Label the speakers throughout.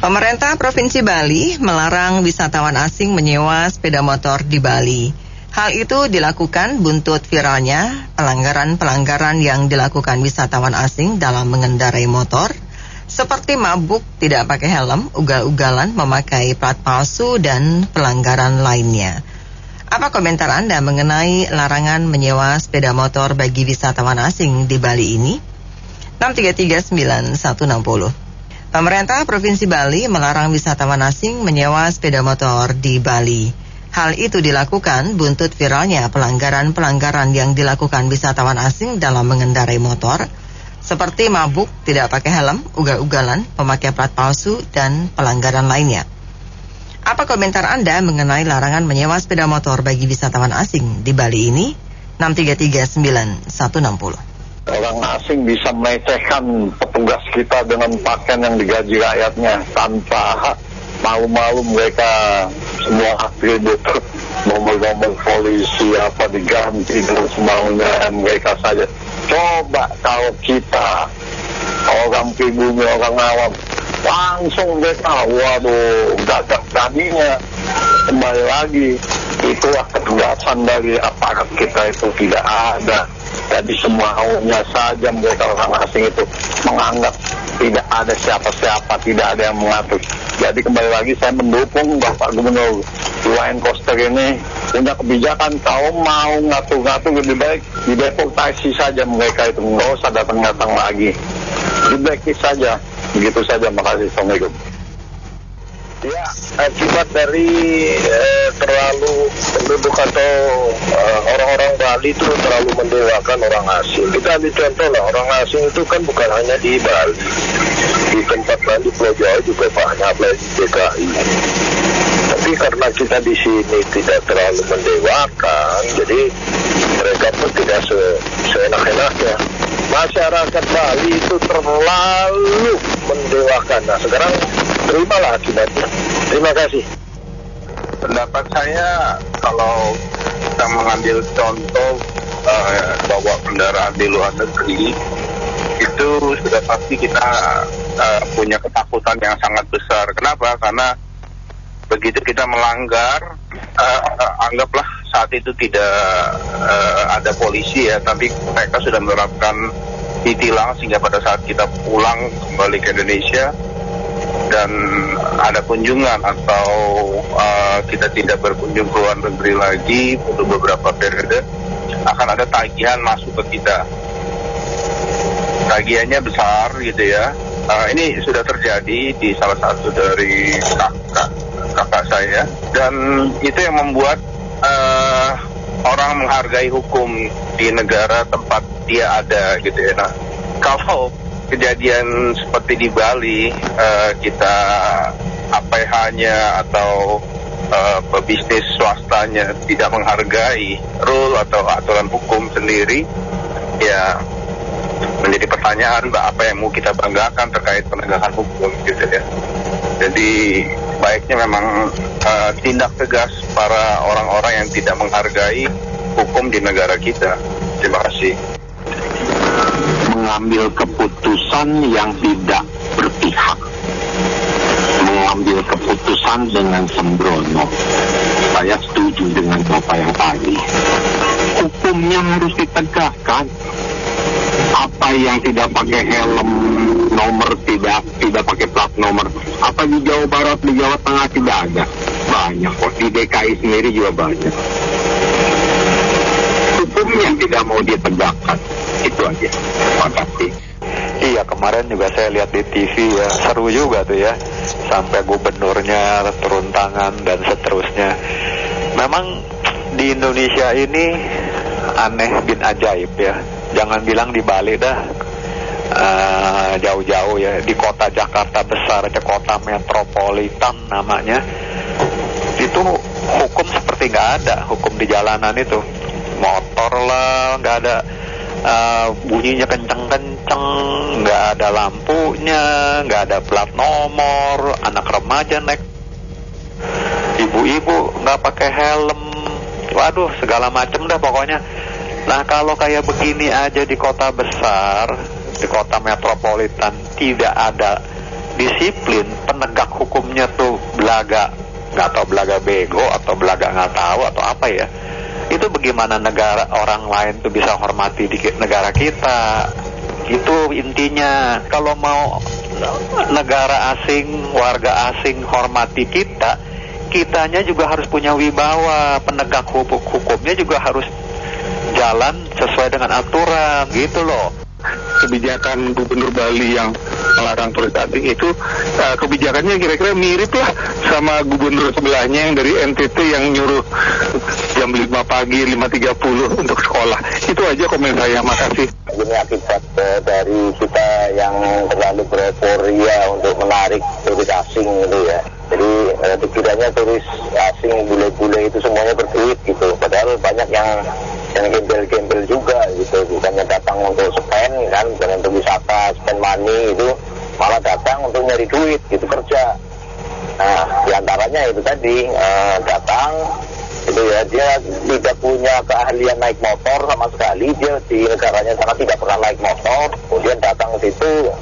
Speaker 1: Pemerintah Provinsi Bali melarang wisatawan asing menyewa sepeda motor di Bali. Hal itu dilakukan buntut viralnya pelanggaran-pelanggaran yang dilakukan wisatawan asing dalam mengendarai motor, seperti mabuk, tidak pakai helm, ugal-ugalan, memakai plat palsu, dan pelanggaran lainnya. Apa komentar Anda mengenai larangan menyewa sepeda motor bagi wisatawan asing di Bali ini? 6339160. Pemerintah Provinsi Bali melarang wisatawan asing menyewa sepeda motor di Bali. Hal itu dilakukan buntut viralnya pelanggaran-pelanggaran yang dilakukan wisatawan asing dalam mengendarai motor, seperti mabuk, tidak pakai helm, ugal-ugalan, memakai plat palsu, dan pelanggaran lainnya. Apa komentar Anda mengenai larangan menyewa sepeda motor bagi wisatawan asing di Bali ini? 6339160.
Speaker 2: Orang asing bisa melecehkan petugas kita dengan pakaian yang digaji rakyatnya tanpa hak. Malu-malu mereka semua atribut nomor-nomor polisi apa diganti dan semaunya mereka saja. Coba kalau kita orang pribumi, orang awam, langsung mereka, waduh, gagak beraninya. Kembali lagi, itulah ketegasan dari aparat kita itu tidak ada. Jadi semaunya saja mereka orang asing itu menganggap tidak ada siapa-siapa, tidak ada yang mengatur. Jadi kembali lagi saya mendukung Bapak Gubernur Iwayan Koster ini punya kebijakan, kalau mau ngatur-ngatur lebih baik dideportasi saja mereka itu, nggak usah datang-datang lagi, di-blacklist saja. Begitu saja, makasih. Assalamualaikum.
Speaker 3: Ya, akibat dari terlalu penduduk atau orang-orang Bali itu terlalu mendewakan orang asing. Kita ambil contoh lah, orang asing itu kan bukan hanya di Bali, di tempat lain di Pulau Jawa juga banyak, apalagi di DKI. Tapi karena kita di sini tidak terlalu mendewakan, jadi mereka pun tidak seenak-enaknya. Masyarakat Bali itu terlalu mendewakan. Nah, sekarang terimalah akibatnya. Terima kasih.
Speaker 4: Pendapat saya, kalau kita mengambil contoh bawa kendaraan di luar negeri, itu sudah pasti kita punya ketakutan yang sangat besar. Kenapa? Karena begitu kita melanggar, anggaplah saat itu tidak ada polisi ya, tapi mereka sudah menerapkan ditilang sehingga pada saat kita pulang kembali ke Indonesia dan ada kunjungan atau kita tidak berkunjung ke luar negeri lagi untuk beberapa periode, akan ada tagihan masuk ke kita. Tagihannya besar gitu ya. Ini sudah terjadi di salah satu dari kakak saya, dan itu yang membuat orang menghargai hukum di negara tempat dia ada gitu ya. Nah, kalau kejadian seperti di Bali, kita APH-nya atau pebisnis swastanya tidak menghargai rule atau aturan hukum sendiri, ya menjadi pertanyaan apa yang mau kita banggakan terkait penegakan hukum gitu ya. Jadi baiknya memang tindak tegas para orang-orang yang tidak menghargai hukum di negara kita. Terima kasih.
Speaker 2: Mengambil keputusan yang tidak berpihak, mengambil keputusan dengan sembrono. Saya setuju dengan Bapak yang tadi. Hukumnya harus ditegakkan. Apa yang tidak pakai helm, nomor tidak pakai plat nomor, apa di Jawa Barat, di Jawa Tengah tidak ada? Banyak kok, di DKI sendiri juga banyak. Hukumnya tidak mau ditegakkan, itu aja. Terima kasih.
Speaker 5: Iya, kemarin juga saya lihat di TV ya, seru juga tuh ya, sampai gubernurnya turun tangan dan seterusnya. Memang di Indonesia ini aneh bin ajaib ya. Jangan bilang di Bali dah, jauh-jauh ya, di kota Jakarta besar aja, kota metropolitan namanya, itu hukum seperti nggak ada. Hukum di jalanan itu motor lah nggak ada, bunyinya kenceng-kenceng, nggak ada lampunya, nggak ada plat nomor, anak remaja naik, ibu-ibu nggak pakai helm, waduh segala macem dah pokoknya. Nah, kalau kayak begini aja di kota besar, di kota metropolitan, tidak ada disiplin, penegak hukumnya tuh belaga, nggak tahu belaga bego atau belaga nggak tahu atau apa ya, itu bagaimana negara orang lain tuh bisa hormati di negara kita. Itu intinya. Kalau mau negara asing, warga asing hormati kita, kitanya juga harus punya wibawa. Penegak hukumnya juga harus jalan sesuai dengan aturan, gitu loh.
Speaker 4: Kebijakan Gubernur Bali yang melarang turis asing itu kebijakannya kira-kira mirip lah sama gubernur sebelahnya yang dari NTT yang nyuruh jam 5 pagi 5.30 untuk sekolah. Itu aja komen saya, makasih.
Speaker 3: Ini akibat dari kita yang terlalu bereforia untuk menarik turis asing gitu ya. Jadi pikirannya turis asing bule-bule itu semuanya berduit gitu. Padahal banyak yang gembel-gembel juga gitu, bukannya datang untuk spend kan, bukan untuk wisata, spend money, itu malah datang untuk nyari duit gitu, kerja. Nah, diantaranya itu tadi datang itu ya, dia tidak punya keahlian naik motor sama sekali, dia di negaranya sana tidak pernah naik motor, kemudian datang ke situ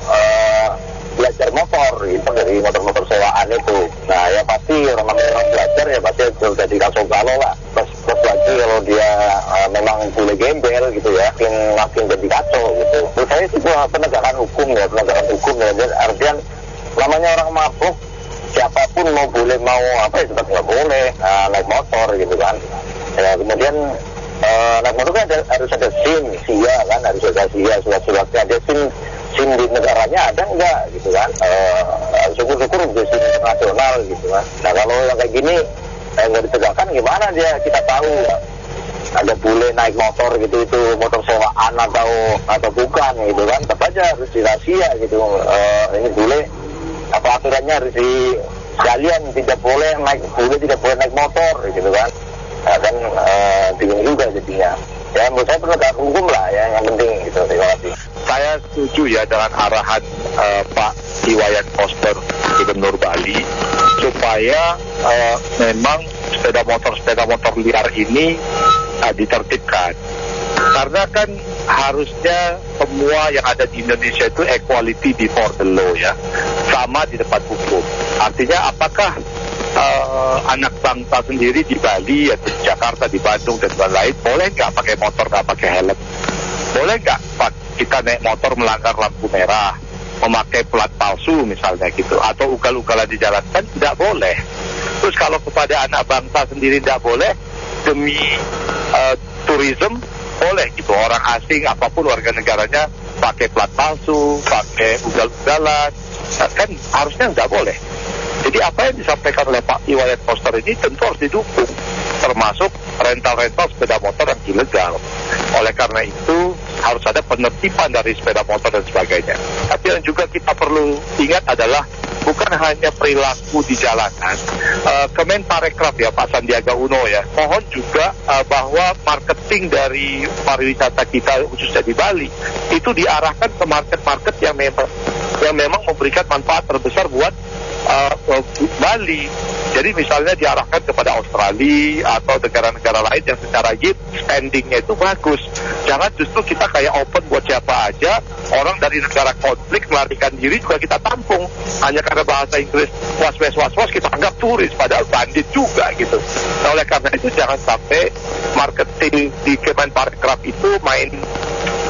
Speaker 3: belajar motor itu dari motor-motor sewaan itu. Nah, ya pasti orang belajar ya pasti jadi kacau balau lah. Plus lagi kalau dia memang boleh gembel gitu ya, makin jadi kacau gitu. Menurut saya itu penegakan hukum ya, dan artian namanya orang mabuk, siapapun mau apa ya tetap nggak boleh naik motor gitu kan. Ya, kemudian naik motor kan harus ada SIM, SIA kan, harus ada SIA, surat-suratnya ada SIM di negaranya ada enggak gitu kan. Syukur-syukur bisa SIM internasional gitu kan. Nah, kalau yang kayak gini nggak ditegakkan gimana dia kita tahu ada bule naik motor gitu, itu motor sewaan atau bukan gitu kan, tetap aja harus dirahasia gitu. Ini bule apa aturannya harus sekalian, tidak boleh naik motor gitu kan. Nah, kan bingung juga jadinya. Ya menurut saya penegakan hukum lah ya yang penting gitu. Terima kasih.
Speaker 4: Saya setuju ya dengan arahan Pak Iwayan Koster, Gubernur Bali, supaya memang sepeda motor liar ini ditertibkan. Karena kan harusnya semua yang ada di Indonesia itu equality before the law ya, sama di depan hukum. Artinya apakah anak bangsa sendiri di Bali atau di Jakarta, di Bandung dan lain-lain boleh nggak pakai motor nggak pakai helm? Boleh nggak kita naik motor melanggar lampu merah, memakai plat palsu misalnya gitu, atau ugal-ugalan di jalan? Kan tidak boleh. Terus kalau kepada anak bangsa sendiri tidak boleh, demi tourism boleh gitu, orang asing apapun warga negaranya pakai plat palsu, pakai ugal-ugalan, kan harusnya nggak boleh. Jadi apa yang disampaikan oleh Pak Iwayan Koster ini tentu harus didukung, termasuk rental-rental sepeda motor yang ilegal. Oleh karena itu harus ada penertiban dari sepeda motor dan sebagainya. Tapi yang juga kita perlu ingat adalah bukan hanya perilaku di jalanan. Kemenparekraf ya Pak Sandiaga Uno ya, mohon juga bahwa marketing dari pariwisata kita khususnya di Bali itu diarahkan ke market-market yang memang memberikan manfaat terbesar buat Bali. Jadi misalnya diarahkan kepada Australia atau negara-negara lain yang secara yield standingnya itu bagus. Jangan justru kita kayak open buat siapa aja, orang dari negara konflik melarikan diri juga kita tampung hanya karena bahasa Inggris was-was kita anggap turis, padahal bandit juga gitu. Nah, oleh karena itu jangan sampai marketing di Kemenparekraf itu main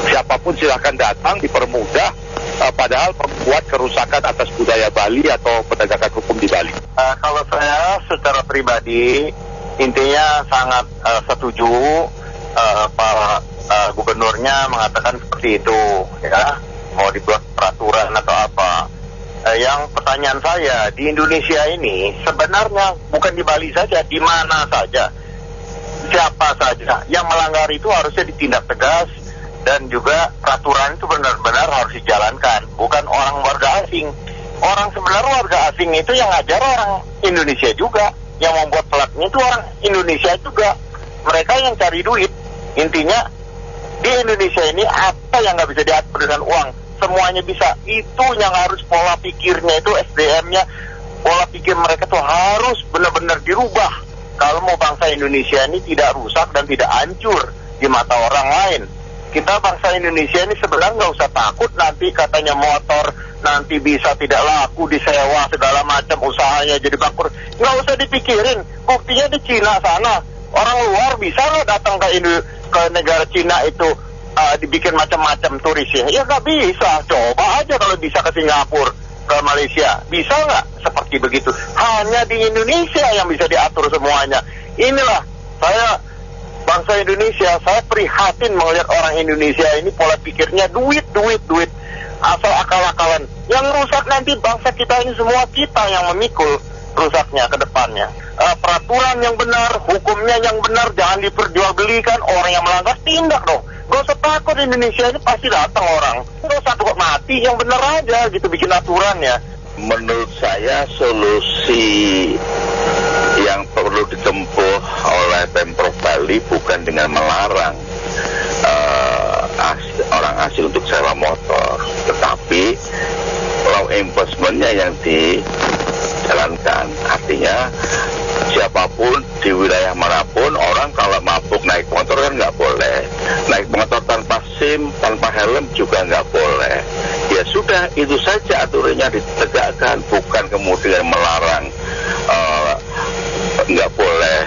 Speaker 4: siapapun silahkan datang, dipermudah, padahal membuat kerusakan atas budaya Bali atau penegakan hukum di Bali.
Speaker 3: Kalau saya secara pribadi intinya sangat setuju Pak Gubernurnya mengatakan seperti itu ya, mau dibuat peraturan atau apa. Yang pertanyaan saya, di Indonesia ini sebenarnya bukan di Bali saja, di mana saja, siapa saja yang melanggar itu harusnya ditindak tegas. Dan juga peraturan itu benar-benar harus dijalankan, bukan orang warga asing. Orang sebenarnya warga asing itu yang ngajar orang Indonesia juga, yang membuat platnya itu orang Indonesia juga. Mereka yang cari duit. Intinya di Indonesia ini apa yang nggak bisa diatur dengan uang, semuanya bisa. Itu yang harus pola pikirnya itu, SDM-nya, pola pikir mereka tuh harus benar-benar dirubah. Kalau mau bangsa Indonesia ini tidak rusak dan tidak hancur di mata orang lain. Kita bangsa Indonesia ini sebenarnya nggak usah takut nanti katanya motor nanti bisa tidak laku, disewa segala macam, usahanya jadi bangkrut. Nggak usah dipikirin, buktinya di Cina sana orang luar bisa loh datang ke negara Cina itu dibikin macam-macam turis ya nggak bisa. Coba aja kalau bisa ke Singapura, ke Malaysia, bisa nggak seperti begitu? Hanya di Indonesia yang bisa diatur semuanya. Inilah saya, bangsa Indonesia, saya prihatin melihat orang Indonesia ini pola pikirnya duit, asal akal-akalan. Yang rusak nanti bangsa kita ini semua, kita yang memikul rusaknya ke depannya. Peraturan yang benar, hukumnya yang benar, jangan diperjualbelikan. Orang yang melanggar tindak dong. Gak usah takut, Indonesia ini pasti datang orang. Gak usah takut mati, yang benar aja gitu bikin aturannya.
Speaker 4: Menurut saya solusi yang perlu ditempuh oleh Pemprov Bali bukan dengan melarang orang asing untuk sewa motor, tetapi law enforcement-nya yang dijalankan. Artinya siapapun di wilayah manapun, orang kalau mabuk naik motor kan nggak boleh, naik motor tanpa SIM, tanpa helm juga nggak boleh. Ya sudah, itu saja aturannya ditegakkan, bukan kemudian melarang nggak boleh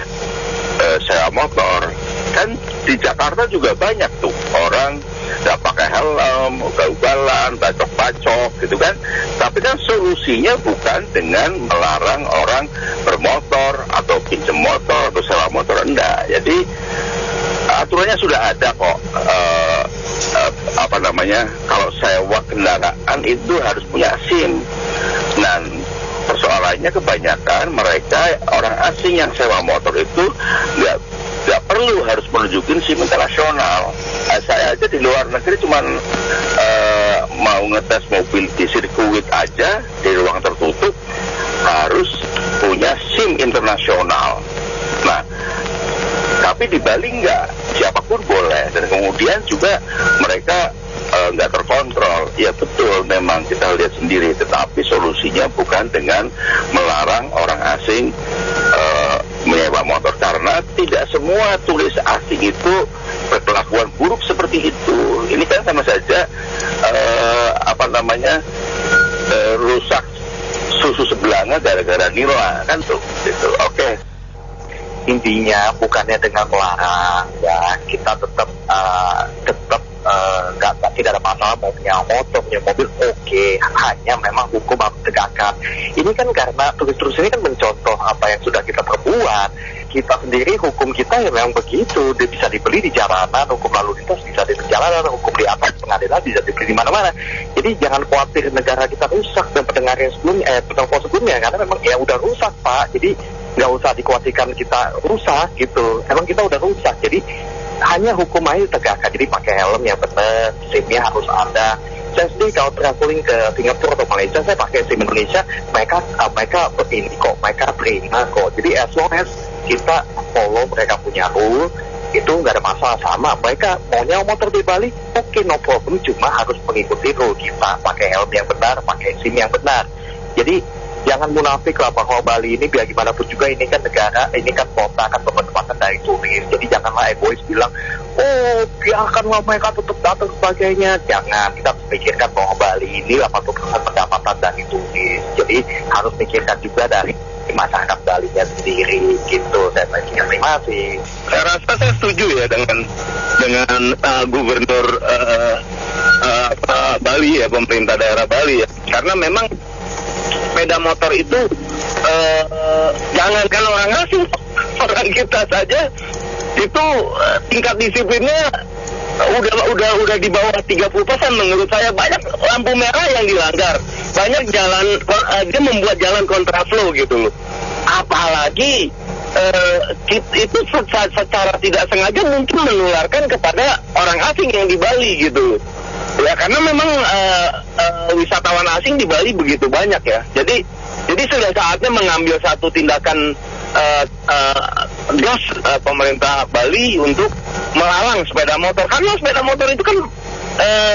Speaker 4: sewa motor. Kan di Jakarta juga banyak tuh orang nggak pakai helm, ugal-ugalan, bacok-bacok gitu kan. Tapi kan solusinya bukan dengan melarang orang bermotor atau pinjam motor atau sewa motor, enggak. Jadi aturannya sudah ada kok. Kalau sewa kendaraan itu harus punya SIM. Nah, persoalannya kebanyakan mereka orang asing yang sewa motor itu nggak perlu harus menunjukin SIM internasional. Saya aja di luar negeri cuman mau ngetes mobil di sirkuit aja di ruang tertutup harus punya SIM internasional. Nah, tapi di Bali enggak, siapapun boleh, dan kemudian juga mereka nggak terkontrol. Ya betul, memang kita lihat sendiri, tetapi solusinya bukan dengan melarang orang asing menyewa motor, karena tidak semua turis asing itu berkelakuan buruk seperti itu. Ini kan sama saja rusak susu sebelanga gara-gara nila kan tuh gitu. Oke.
Speaker 3: Intinya bukannya dengan melarang ya, kita tetap tidak ada masalah mau punya motor, punya mobil, oke. Hanya memang hukum harus tegakkan. Ini kan karena turis-turis ini kan mencontoh apa yang sudah kita perbuat. Kita sendiri, hukum kita ya memang begitu. Dia bisa dibeli di jalanan, hukum lalu lintas bisa di jalanan, hukum di atas pengadilan bisa dibeli di mana-mana. Jadi jangan khawatir negara kita rusak, dan pendengar yang sebelumnya, karena memang ya udah rusak, Pak. Jadi nggak usah dikhawatirkan kita rusak gitu. Emang kita udah rusak. Jadi hanya hukum aja tegakkan. Jadi pakai helm yang benar, SIM-nya harus ada. Saya sendiri kalau traveling ke Singapura atau Malaysia, saya pakai SIM Indonesia, mereka ini kok, mereka terima kok. Jadi as long as kita follow mereka punya rule, itu nggak ada masalah. Sama mereka mau nyewa motor di Bali, oke, no problem, cuma harus mengikuti rule kita, pakai helm yang benar, pakai SIM yang benar. Jadi jangan munafik lah bahwa Bali ini biar gimana pun juga ini kan negara, ini kan kota, kan pendapatan dari turis. Jadi janganlah egois bilang, oh biarkanlah mereka tetap datang sebagainya. Jangan, kita harus pikirkan bahwa Bali ini 80% pendapatan dari turis. Jadi harus pikirkan juga dari masyarakat Balinya sendiri gitu. Dan terima kasih.
Speaker 4: Saya rasa saya setuju ya dengan Gubernur Bali ya, pemerintah daerah Bali ya, karena memang sepeda motor itu jangankan orang asing, orang kita saja itu tingkat disiplinnya udah di bawah 30% menurut saya. Banyak lampu merah yang dilanggar, banyak jalan dia membuat jalan kontraflow gitu loh. Apalagi itu secara tidak sengaja mungkin menularkan kepada orang asing yang di Bali gitu. Ya karena memang wisatawan asing di Bali begitu banyak ya. Jadi sudah saatnya mengambil satu tindakan gas pemerintah Bali untuk melarang sepeda motor, karena sepeda motor itu kan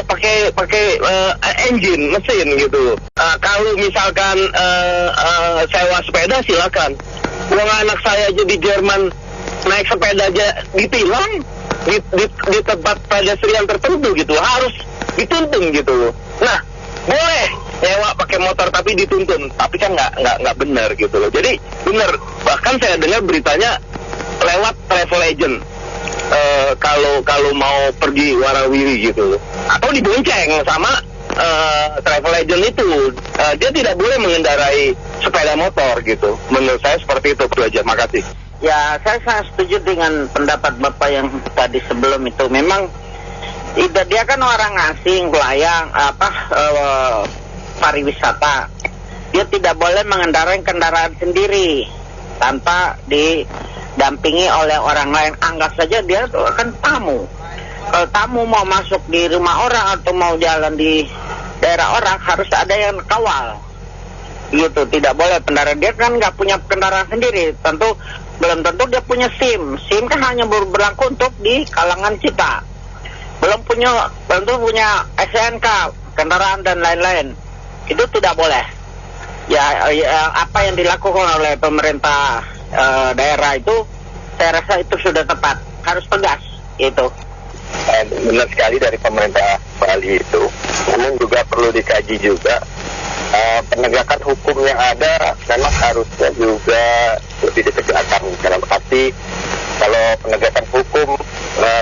Speaker 4: pakai engine, mesin gitu. Kalau misalkan sewa sepeda silakan. Uang anak saya aja di Jerman naik sepeda aja ditilang di tempat pedestrian tertentu gitu, harus dituntun gitu loh. Nah, boleh nyewa
Speaker 3: pakai motor tapi dituntun, tapi kan nggak benar gitu loh. Jadi benar, bahkan saya dengar beritanya lewat travel agent. Kalau mau pergi warawiri gitu, atau dibonceng sama travel agent itu, dia tidak boleh mengendarai sepeda motor gitu. Menurut saya seperti itu, Bu Aja. Makasih.
Speaker 6: Ya, saya sangat setuju dengan pendapat Bapak yang tadi sebelum itu. Memang dia kan orang asing, pelayang pariwisata. Dia tidak boleh mengendarai kendaraan sendiri tanpa didampingi oleh orang lain. Anggap saja dia kan tamu. Kalau tamu mau masuk di rumah orang atau mau jalan di daerah orang, harus ada yang kawal. Gitu, tidak boleh kendaraan. Dia kan nggak punya kendaraan sendiri. Belum tentu dia punya SIM. SIM kan hanya berlaku untuk di kalangan kita. Belum tentu punya SNK, kendaraan dan lain-lain. Itu tidak boleh. Ya, apa yang dilakukan oleh pemerintah daerah itu, saya rasa itu sudah tepat. Harus tegas, itu.
Speaker 3: Benar sekali dari pemerintah Bali itu. Namun juga perlu dikaji juga. Penegakan hukum yang ada memang harusnya juga lebih ditegakkan. Dalam arti kalau penegakan hukum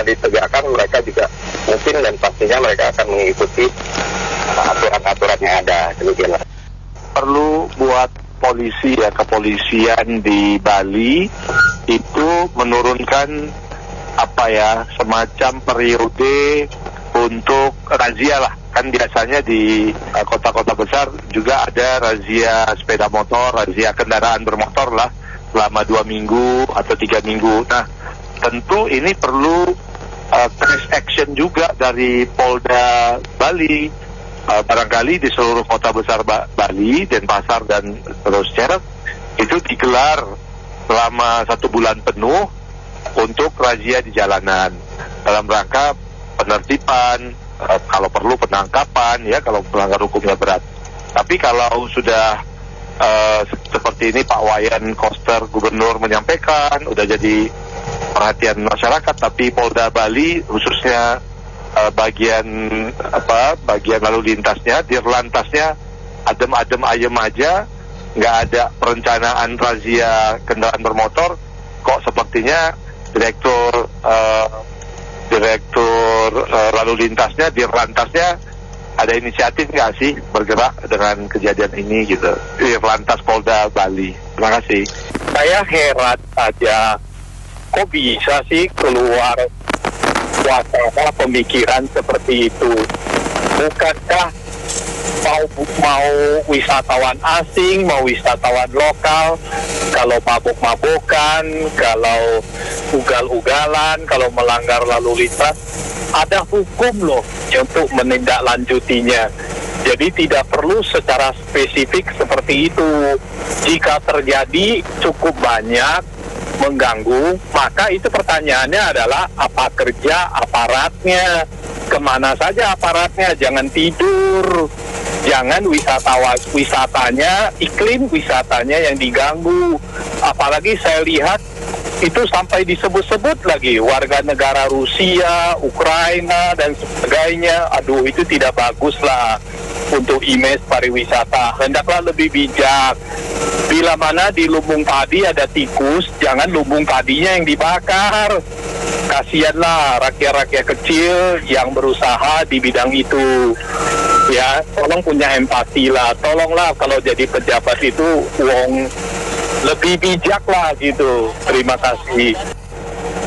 Speaker 3: ditegakkan, mereka juga mungkin dan pastinya mereka akan mengikuti aturan-aturan yang ada. Demikianlah.
Speaker 4: Perlu buat polisi ya, kepolisian di Bali itu menurunkan semacam periode untuk razia lah. Kan biasanya di kota-kota besar juga ada razia sepeda motor, razia kendaraan bermotor lah selama 2 minggu atau 3 minggu. Nah, tentu ini perlu press action juga dari Polda Bali. Barangkali di seluruh kota besar Bali, Denpasar dan seterusnya itu digelar selama 1 bulan penuh untuk razia di jalanan dalam rangka penertiban, kalau perlu penangkapan ya kalau pelanggar hukumnya berat. Tapi kalau sudah seperti ini Pak Wayan Koster Gubernur menyampaikan udah jadi perhatian masyarakat, tapi Polda Bali khususnya bagian lalu lintasnya, dirlantasnya adem ayem aja, nggak ada perencanaan razia kendaraan bermotor. Kok sepertinya direktur lalu lintasnya, dirlantasnya ada inisiatif nggak sih bergerak dengan kejadian ini gitu? Dirlantas Polda Bali. Terima kasih.
Speaker 3: Saya heran saja, kok bisa sih keluar wacana pemikiran seperti itu? Bukankah mau wisatawan asing, mau wisatawan lokal, kalau mabuk-mabukan, kalau ugal-ugalan, kalau melanggar lalu lintas, ada hukum loh untuk menindaklanjutinya. Jadi tidak perlu secara spesifik seperti itu. Jika terjadi cukup banyak mengganggu, maka itu pertanyaannya adalah apa kerja aparatnya, kemana saja aparatnya, jangan tidur, jangan wisatanya, iklim wisatanya yang diganggu. Apalagi saya lihat itu sampai disebut-sebut lagi warga negara Rusia, Ukraina dan sebagainya. Aduh, itu tidak bagus lah untuk image pariwisata. Hendaklah lebih bijak. Bila mana di lumbung padi ada tikus, jangan lumbung padinya yang dibakar. Kasianlah rakyat-rakyat kecil yang berusaha di bidang itu. Ya, tolong punya empati lah. Tolonglah kalau jadi pejabat itu lebih bijak lah gitu. Terima kasih.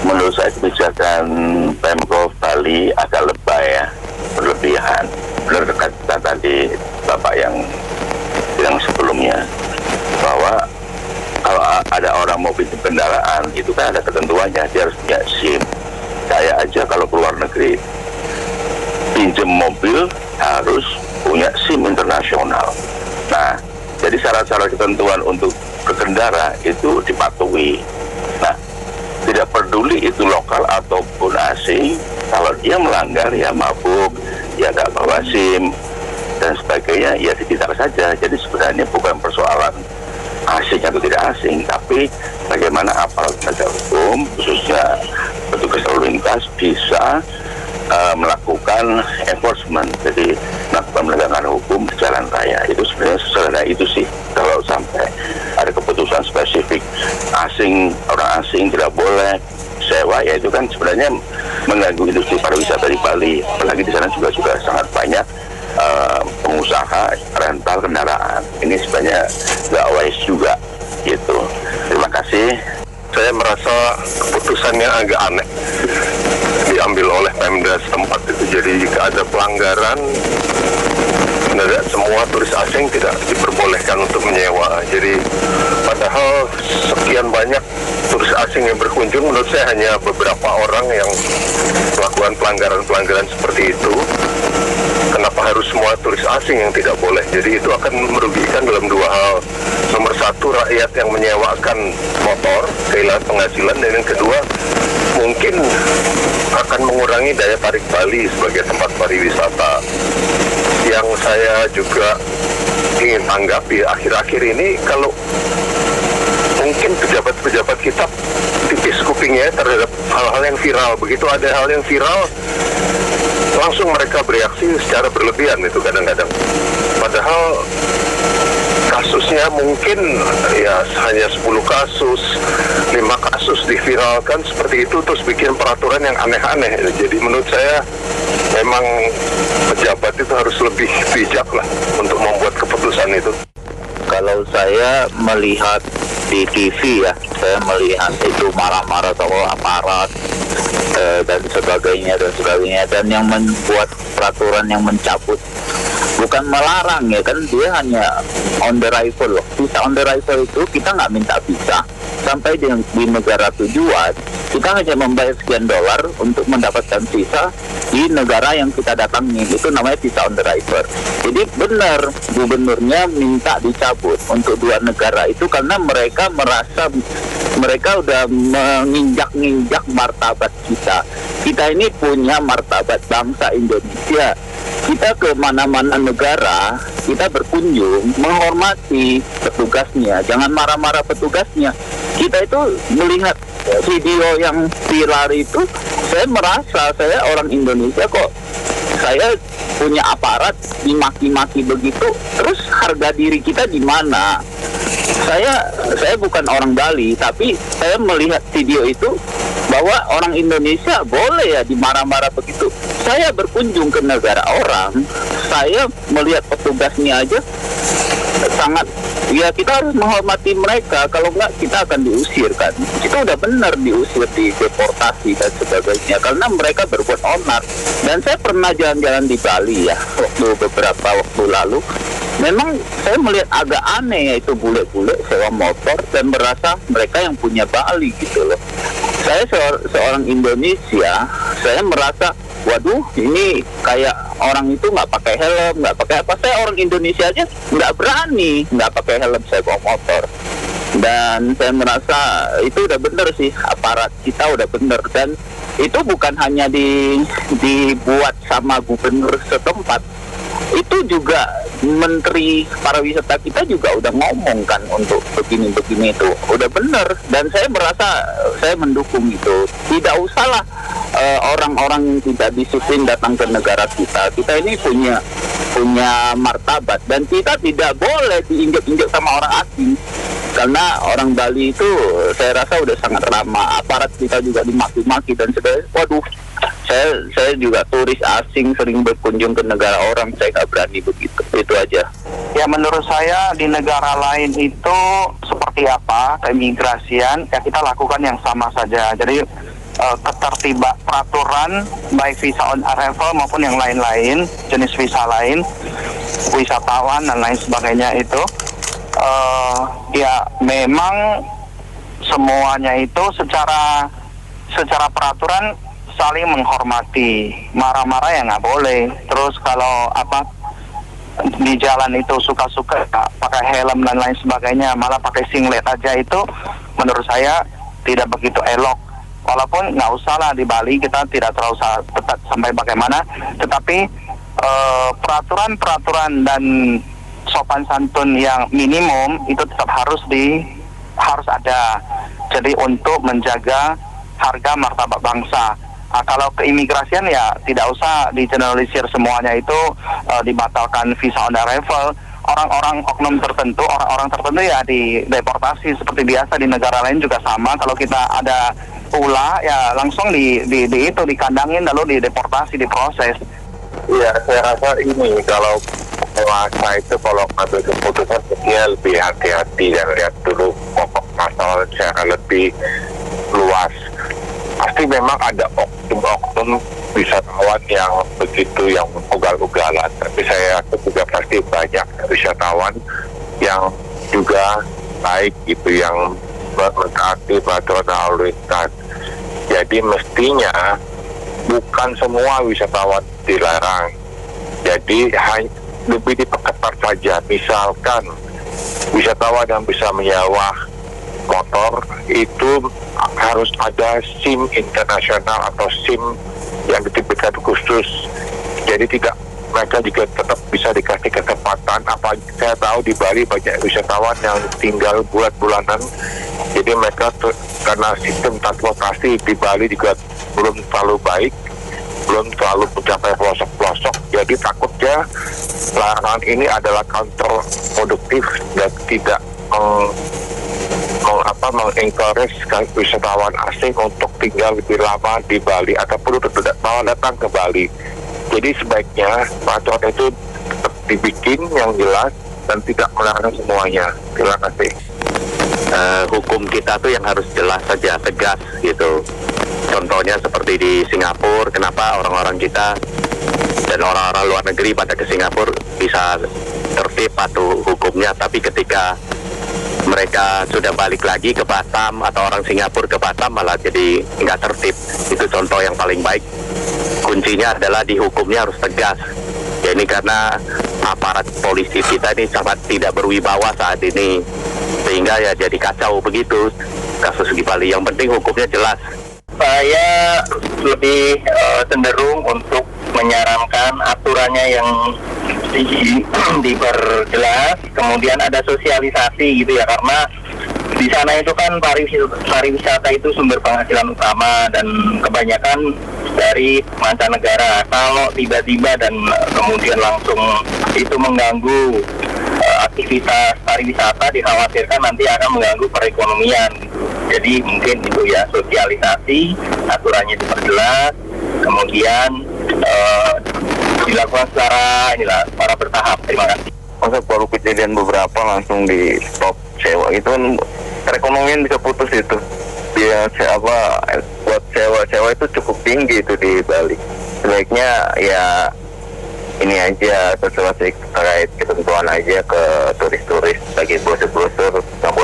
Speaker 2: Menurut saya kebijakan Pemprov Bali agak lebay ya, berlebihan. Benar kata tadi Bapak yang bilang sebelumnya, bahwa kalau ada orang mau pinjam kendaraan itu kan ada ketentuannya, dia harus punya SIM. Saya aja kalau keluar negeri pinjam mobil harus punya SIM internasional. Nah, jadi syarat-syarat ketentuan untuk berkendara itu dipatuhi. Nah, tidak peduli itu lokal ataupun asing, kalau dia melanggar ya mabuk, ya nggak bawa SIM dan sebagainya, ya ditindak saja. Jadi sebenarnya bukan persoalan asing atau tidak asing, tapi bagaimana aparat penegak hukum khususnya petugas lalu lintas bisa melakukan enforcement, jadi melakukan
Speaker 4: dalam menegakkan hukum di jalan raya. Itu sebenarnya sesederhana itu sih. Kalau sampai ada keputusan spesifik orang asing tidak boleh sewa, ya itu kan sebenarnya mengganggu industri pariwisata di Bali. Apalagi di sana juga sangat banyak pengusaha rental kendaraan. Ini sebenarnya nggak wise juga gitu. Terima kasih.
Speaker 3: Saya merasa keputusannya agak aneh diambil oleh Pemda setempat itu. Jadi jika ada pelanggaran, semua turis asing tidak diperbolehkan untuk menyewa. Jadi padahal sekian banyak turis asing yang berkunjung, menurut saya hanya beberapa orang yang melakukan pelanggaran-pelanggaran seperti itu. Kenapa harus semua turis asing yang tidak boleh? Jadi itu akan merugikan dalam dua hal. Nomor satu, rakyat yang menyewakan motor kehilangan penghasilan, dan yang kedua mungkin akan mengurangi daya tarik Bali sebagai tempat pariwisata. Yang saya juga ingin tanggapi akhir-akhir ini, kalau mungkin pejabat-pejabat kita tipis kupingnya terhadap hal-hal yang viral. Begitu ada hal yang viral, langsung mereka bereaksi secara berlebihan itu kadang-kadang. Padahal kasusnya mungkin ya hanya 10 kasus, 5 kasus diviralkan seperti itu, terus bikin peraturan yang aneh-aneh. Jadi menurut saya memang pejabat itu harus lebih bijak lah untuk membuat keputusan itu.
Speaker 7: Kalau saya melihat di TV ya, saya melihat itu marah-marah soal aparat dan sebagainya, dan yang membuat peraturan yang mencabut bukan melarang ya kan, dia hanya on the arrival loh. Visa on the arrival itu kita nggak minta visa sampai di negara tujuan, kita hanya membayar sekian dolar untuk mendapatkan visa di negara yang kita datangi. Itu namanya visa on the arrival. Jadi benar gubernurnya minta dicabut untuk dua negara itu karena mereka merasa mereka udah menginjak-injak martabat kita. Kita ini punya martabat bangsa Indonesia. Kita ke mana-mana negara, kita berkunjung, menghormati petugasnya, jangan marah-marah petugasnya. Kita itu melihat video yang viral itu, saya merasa saya orang Indonesia kok, saya punya aparat dimaki-maki begitu, terus harga diri kita di mana? Saya bukan orang Bali, tapi saya melihat video itu bahwa orang Indonesia boleh ya dimarah-marah begitu. Saya berkunjung ke negara orang, saya melihat petugasnya aja sangat, ya kita harus menghormati mereka, kalau enggak kita akan diusir kan. Itu udah benar diusir, dideportasi dan sebagainya, karena mereka berbuat onar. Dan saya pernah jalan-jalan di Bali ya, beberapa waktu lalu. Memang saya melihat agak aneh yaitu bule-bule sewa motor dan merasa mereka yang punya Bali gitu loh. Saya seorang Indonesia, saya merasa waduh ini kayak orang itu nggak pakai helm, nggak pakai apa. Saya orang Indonesia aja nggak berani nggak pakai helm saya bawa motor. Dan saya merasa itu udah bener sih, aparat kita udah bener. Dan itu bukan hanya dibuat sama gubernur setempat, itu juga Menteri Pariwisata kita juga udah ngomong kan untuk begini-begini itu udah bener. Dan saya merasa saya mendukung itu. Tidak usahlah orang-orang yang tidak disiplin datang ke negara kita. Kita ini punya martabat dan kita tidak boleh diinjak-injak sama orang asing. Karena orang Bali itu saya rasa udah sangat ramah. Aparat kita juga dimaki-maki dan sebagainya. Waduh, saya juga turis asing sering berkunjung ke negara orang, saya nggak berani begitu. Itu aja.
Speaker 6: Ya menurut saya di negara lain itu seperti apa keimigrasian, ya kita lakukan yang sama saja. Jadi ketertiban peraturan baik visa on arrival maupun yang lain-lain, jenis visa lain, wisatawan dan lain sebagainya itu ya memang semuanya itu secara peraturan saling menghormati. Marah-marah ya nggak boleh. Terus kalau di jalan itu suka-suka pakai helm dan lain sebagainya, malah pakai singlet aja, itu menurut saya tidak begitu elok. Walaupun nggak usah lah di Bali, kita tidak terlalu ketat sampai bagaimana, tetapi peraturan dan sopan santun yang minimum itu tetap harus ada. Jadi untuk menjaga harga martabat bangsa.
Speaker 5: Kalau keimigrasian ya tidak usah digeneralisir semuanya itu dibatalkan visa on arrival. Orang-orang oknum tertentu, orang-orang tertentu ya dideportasi seperti biasa di negara lain juga sama. Kalau kita ada ulah ya langsung dikandangin lalu dideportasi, diproses.
Speaker 3: Iya, saya rasa ini kalau penguasa itu kalau ambil keputusan dia lebih hati-hati dan lihat dulu pokok masalah secara lebih luas. Pasti memang ada oknum-oknum wisatawan yang begitu yang ugal-ugalan, tapi saya rasa juga pasti banyak wisatawan yang juga baik gitu, yang mentaati peraturan lalu lintas. Jadi mestinya bukan semua wisatawan dilarang, jadi lebih diperketat saja. Misalkan wisatawan yang bisa menyewa motor itu harus ada SIM internasional atau SIM yang diterbitkan khusus. Jadi mereka juga tetap bisa dikasih kesempatan. Saya tahu di Bali banyak wisatawan yang tinggal bulan-bulanan. Jadi mereka karena sistem transportasi di Bali juga belum terlalu baik, belum terlalu mencapai pelosok-pelosok. Jadi takutnya larangan ini adalah counterproduktif dan tidak mengencourage wisatawan asing untuk tinggal lebih lama di Bali ataupun tidak mau datang ke Bali. Jadi sebaiknya peraturan itu tetap dibikin yang jelas dan tidak melarang semuanya. Terima kasih.
Speaker 5: Hukum kita tuh yang harus jelas saja, tegas gitu. Contohnya seperti di Singapura, kenapa orang-orang kita dan orang-orang luar negeri pada ke Singapura bisa tertib patuh hukumnya, tapi ketika mereka sudah balik lagi ke Batam atau orang Singapura ke Batam malah jadi nggak tertib. Itu contoh yang paling baik. Kuncinya adalah di hukumnya harus tegas. Ya ini karena aparat polisi kita ini sangat tidak berwibawa saat ini, sehingga ya jadi kacau begitu kasus di Bali. Yang penting hukumnya jelas.
Speaker 3: Saya lebih cenderung untuk menyarankan aturannya yang diperjelas, kemudian ada sosialisasi gitu ya, karena di sana itu kan pariwisata itu sumber penghasilan utama dan kebanyakan dari mancanegara. Kalau tiba-tiba dan kemudian langsung itu mengganggu aktivitas pariwisata, dikhawatirkan nanti akan mengganggu perekonomian. Jadi mungkin itu ya, sosialisasi, aturannya diperjelas, kemudian dilakukan secara bertahap. Terima kasih.
Speaker 2: Masa baru kejadian beberapa langsung di stop sewa itu kan perekonomian bisa putus itu. Dia buat sewa itu cukup tinggi itu di Bali. Sebaiknya ya ini aja sosialisasi terkait ketentuan aja ke turis-turis bagi brosur-brosur, nggak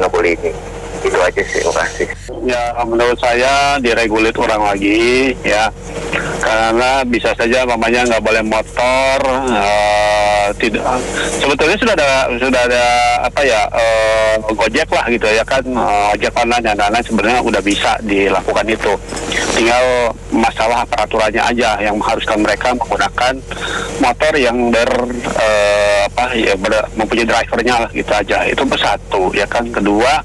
Speaker 2: boleh ini. Itu aja sih, terima kasih.
Speaker 3: Ya, menurut saya diregulir ulang lagi ya, karena bisa saja mamanya nggak boleh motor, tidak. Sebetulnya sudah ada Gojek lah gitu ya kan, ojek online dan lain-lain sebenarnya udah bisa dilakukan itu. Tinggal masalah peraturannya aja yang mengharuskan mereka menggunakan motor yang mempunyai drivernya lah gitu aja. Itu satu ya kan. Kedua,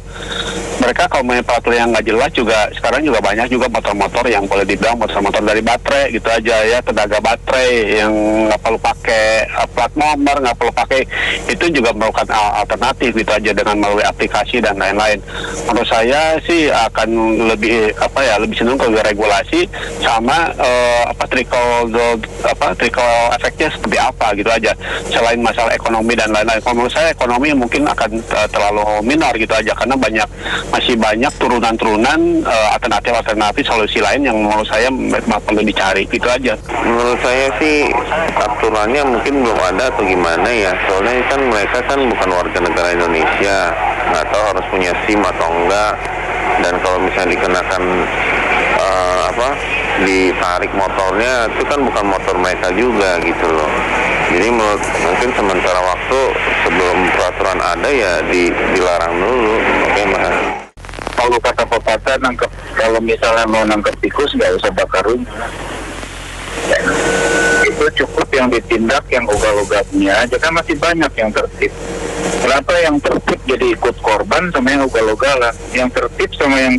Speaker 3: mereka kalau punya peraturan yang nggak jelas juga sekarang juga banyak juga motor-motor yang boleh dibilang motor-motor dari baterai gitu aja ya, tenaga baterai yang nggak perlu pakai plat nomor, nggak perlu pakai, itu juga merupakan alternatif gitu aja dengan melalui aplikasi dan lain-lain. Menurut saya sih akan lebih cenderung ke regulasi sama trickle efeknya seperti apa gitu aja, selain masalah ekonomi dan lain-lain. Kalau menurut saya ekonomi mungkin akan terlalu minor gitu aja, karena masih banyak turunan-turunan alternatif solusi lain yang menurut saya perlu dicari gitu aja.
Speaker 4: Menurut saya sih aturannya mungkin belum ada atau gimana ya, soalnya kan mereka kan bukan warga negara Indonesia, nggak tahu harus punya SIM atau enggak, dan kalau misalnya dikenakan ditarik motornya itu kan bukan motor mereka juga gitu loh. Jadi mungkin sementara waktu sebelum peraturan ada ya dilarang dulu. Oke, Mas.
Speaker 3: Kalau kata pepatah, kalau misalnya mau nangkep tikus nggak usah bakar rumah. Itu cukup yang ditindak yang ugal-ugalnya aja, kan masih banyak yang tertib. Kenapa yang tertib jadi ikut korban sama yang ugal-ugalan? Yang tertib sama yang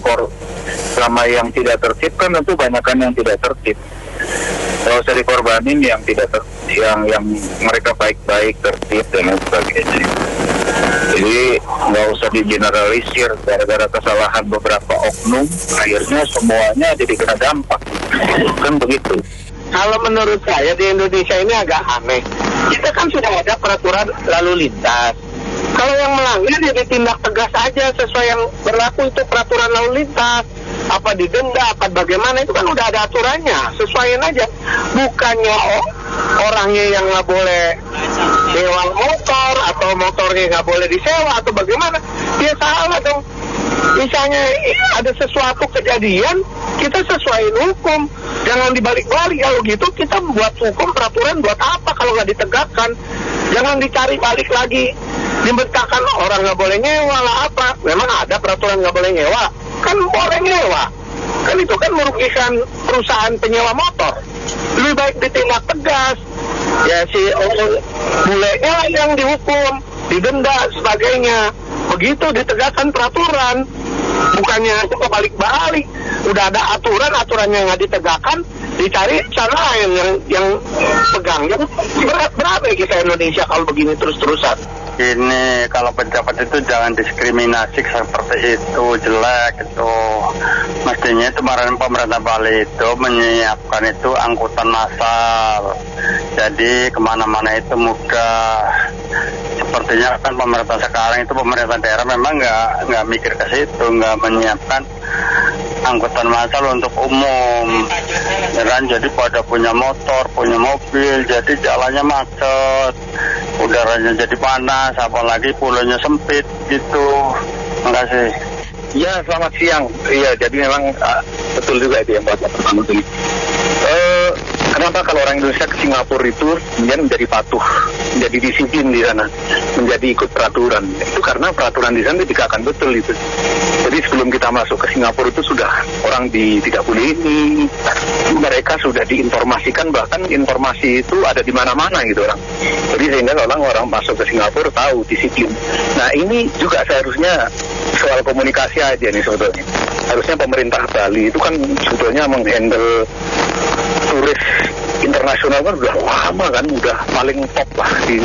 Speaker 7: Selama yang tidak tertib kan tentu banyakkan yang tidak tertib. Kalau usah dikorbanin yang tidak yang mereka baik-baik tertib dan lain sebagainya. Jadi nggak usah digeneralisir gara-gara kesalahan beberapa oknum, akhirnya semuanya jadi kena dampak. Kan begitu.
Speaker 3: Kalau menurut saya di Indonesia ini agak aneh. Kita kan sudah ada peraturan lalu lintas. Kalau yang melanggar ya ditindak tegas aja sesuai yang berlaku itu peraturan lalu lintas. Apa didenda, apa bagaimana, itu kan udah ada aturannya. Sesuaiin aja. Bukannya orangnya yang nggak boleh sewa motor atau motornya nggak boleh disewa atau bagaimana. Dia salah dong. Misalnya ada sesuatu kejadian, kita sesuaiin hukum. Jangan dibalik-balik. Kalau gitu kita buat hukum, peraturan buat apa kalau nggak ditegakkan. Jangan dicari balik lagi. Dibentangkan orang nggak boleh nyewa lah apa. Memang ada peraturan nggak boleh nyewa. Kan boleh nyewa. Kan itu kan merugikan perusahaan penyewa motor. Lebih baik ditindak tegas. Ya si bulenya lah yang dihukum, didenda sebagainya. Begitu ditegakkan peraturan. Bukannya itu kebalik-balik. Udah ada aturannya nggak ditegakkan, dicari cara lain yang pegangnya. Berapa kita Indonesia kalau begini terus-terusan?
Speaker 8: Ini kalau pejabat itu jangan diskriminasi seperti itu, jelek itu. Mestinya itu kemarin pemerintah Bali itu menyiapkan itu angkutan massal. Jadi kemana-mana itu mudah. Sepertinya kan pemerintah sekarang itu pemerintah daerah memang nggak mikir ke situ, nggak menyiapkan angkutan massal untuk umum. Dan jadi pada punya motor, punya mobil, jadi jalannya macet, udaranya jadi panas, apalagi pulaunya sempit gitu. Terima kasih.
Speaker 2: Ya, selamat siang. Iya, jadi memang betul juga itu yang Bapak pertama tadi. Kenapa kalau orang Indonesia ke Singapura itu kemudian menjadi patuh, menjadi disiplin di sana, menjadi ikut peraturan? Itu karena peraturan di sana ditegakkan betul itu. Jadi sebelum kita masuk ke Singapura itu sudah orang tidak boleh ini, mereka sudah diinformasikan, bahkan informasi itu ada di mana-mana gitu orang. Jadi sehingga orang masuk ke Singapura tahu disiplin. Nah ini juga seharusnya soal komunikasi aja nih sebetulnya. Harusnya pemerintah Bali itu kan sebetulnya menghandle turis internasional kan udah lama kan, udah paling top lah di.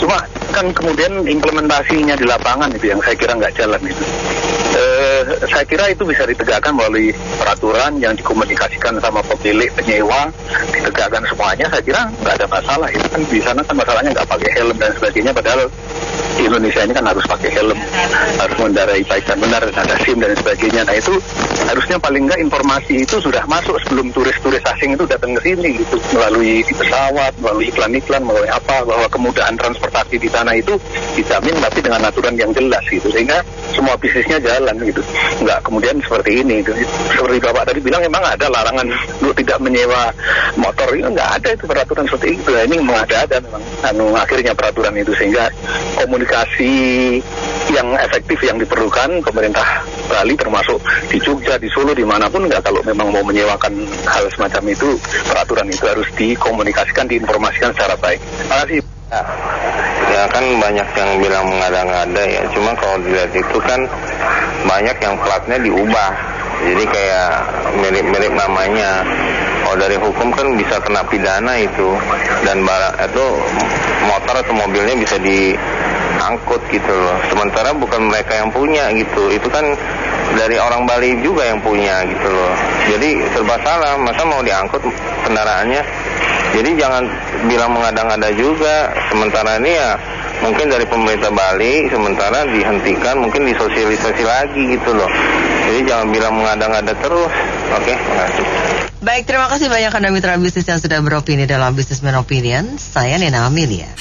Speaker 2: Cuma kan kemudian implementasinya di lapangan itu yang saya kira nggak jalan itu. Saya kira itu bisa ditegakkan melalui peraturan yang dikomunikasikan sama pemilik penyewa, ditegakkan semuanya. Saya kira nggak ada masalah. Itu kan di sana kan masalahnya nggak pakai helm dan sebagainya, padahal di Indonesia ini kan harus pakai helm, harus mengendarai baik dan benar, ada SIM dan sebagainya. Nah itu harusnya paling nggak informasi itu sudah masuk sebelum turis-turis asing itu datang ke sini gitu, melalui pesawat, melalui iklan-iklan, melalui apa, bahwa kemudahan transportasi di sana itu dijamin tapi dengan aturan yang jelas gitu, sehingga semua bisnisnya jalan gitu. Nggak kemudian seperti ini gitu. Seperti Bapak tadi bilang memang ada larangan untuk tidak menyewa motor, itu nggak ada itu peraturan seperti itu. Nah, ini memang ada memang akhirnya peraturan itu, sehingga komunikasi yang efektif yang diperlukan pemerintah Bali termasuk di Jogja, di Solo, dimanapun nggak, kalau memang mau menyewakan hal semacam itu, peraturan itu harus dikomunikasikan, diinformasikan secara baik. Terima kasih.
Speaker 4: Ya kan banyak yang bilang mengada-ngada ya, cuma kalau dilihat itu kan banyak yang platnya diubah, jadi kayak mirip-mirip namanya. Kalau dari hukum kan bisa kena pidana itu, dan barang itu motor atau mobilnya bisa diangkut gitu loh. Sementara bukan mereka yang punya gitu, itu kan dari orang Bali juga yang punya gitu loh. Jadi serba salah, masa mau diangkut kendaraannya. Jadi jangan bilang mengada-ngada juga. Sementara ini ya mungkin dari pemerintah Bali sementara dihentikan, mungkin disosialisasi lagi gitu loh. Jadi jangan bilang mengada-ngada terus. Oke, makasih.
Speaker 1: Baik, terima kasih banyak Anda mitra bisnis yang sudah beropini dalam Businessman Opinion. Saya Nena Amelia.